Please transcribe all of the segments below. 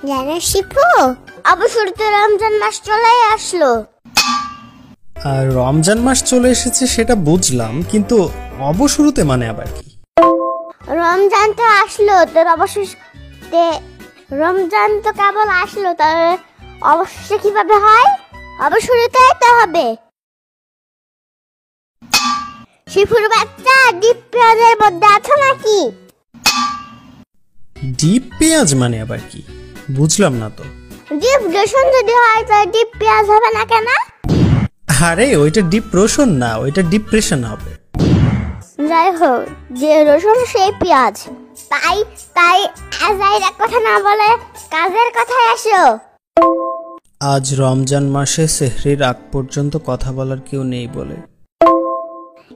জানো শিপু, অবসর তো রমজান মাস চলে আসলো। আর রমজান মাস চলে এসেছে সেটা বুঝলাম, কিন্তু অবশুরুতে মানে আবার কি? রমজান তো আসলো, তোর অবশেষে রমজান তো কেবল আসলো, তার অবশেষে কিভাবে হয়? অবশুরুতে তো হবে। শিপুর বাচ্চা, ডিপ পেঁয়াজের মধ্যে আছো নাকি? ডিপ পেঁয়াজ মানে আবার কি? বুঝলাম না তো। ডিপ রসুন যদি হয় তো ডিপ পেঁয়াজ হবে না কেন? আরে ওইটা ডিপ রসুন না, ওইটা ডিপ্রেশন হবে। যাই হোক, যে রসুন সেই পেঁয়াজ। তাই তাই আজাইরা কথা না বলে কাজের কথায় আসো। আজ রমজান মাসে সেহরির আগ পর্যন্ত কথা বলার কেউ নেই বলে।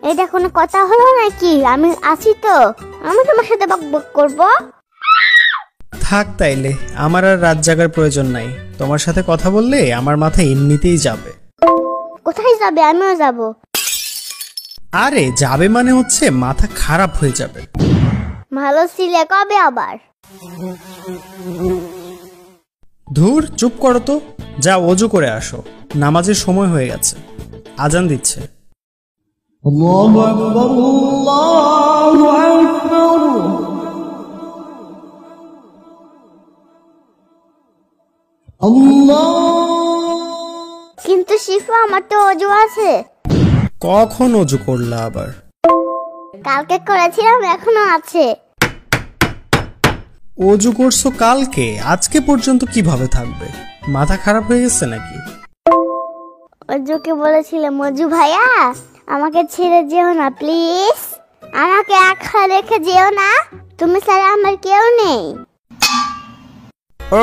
এটা কোনো কথা হলো নাকি? আমি আছি তো, আমি তোমার সাথে বকবক করব? থাক তাইলে, আমার আর রাত জাগার প্রয়োজন নাই। তোমার সাথে কথা বললে আমার মাথা এমনিতেই যাবে। কোথায় যাবে? আমিও যাব। আরে যাবে মানে হচ্ছে মাথা খারাপ হয়ে যাবে। ভালো ছিলে, কবে আবার? ধুর, চুপ করো তো। যা ওযু করে আসো, নামাজের সময় হয়ে গেছে, আজান দিচ্ছে। আল্লাহু আকবার, আল্লাহু আকবার। আল্লাহ। কিন্তু শিফু, আমার তো ওযু আছে। কখন ওযু করলা আবার? কালকে করেছিলাম, এখনো আছে। ওযু করছো কালকে, আজকে পর্যন্ত কিভাবে থাকবে? মাথা খারাপ হয়ে গেছে নাকি? ওযুকে বলেছিলাম, ওযু ভাইয়া আমাকে ছেড়ে যেও না প্লিজ, আমাকে একা রেখে যেও না, তুমি ছাড়া আমার কেউ নেই।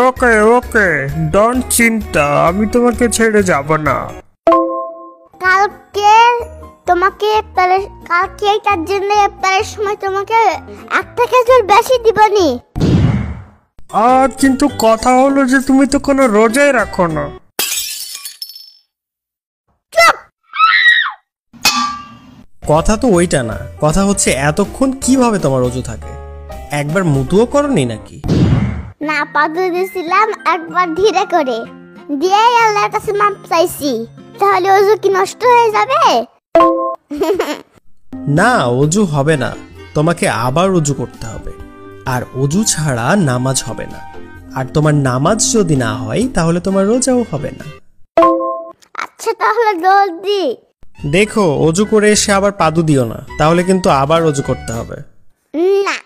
ওকে ওকে, ডোন্ট চিন্তা, আমি তোমাকে ছেড়ে যাব না। কালকে তোমাকে কালকে তার জন্য ইফতারের সময় তোমাকে একটা খেজুর বেশি দিবনি। কিন্তু কথা হলো যে তুমি তো কোনো রোজাই রাখো না। কথা তো ওইটা না, কথা হচ্ছে এতক্ষণ কিভাবে তোমার ওযু থাকে? একবার মুতুও করনি নাকি? না, পাদু দিয়েছিলাম একবার ধীরে করে, দিয়ে আল্লাহর কাছে মাপ চাইছি। তাহলে ওযু কি নষ্ট হয়ে যাবে? না, ওযু হবে না, তোমাকে আবার ওযু করতে হবে। আর ওযু ছাড়া নামাজ হবে না। আর তোমার নামাজ যদি না হয় তাহলে তোমার রোজাও হবে না। আচ্ছা তাহলে জলদি। দেখো, ওযু করে এসে আবার পাদু দিও না, তাহলে কিন্তু আবার ওযু করতে হবে। না,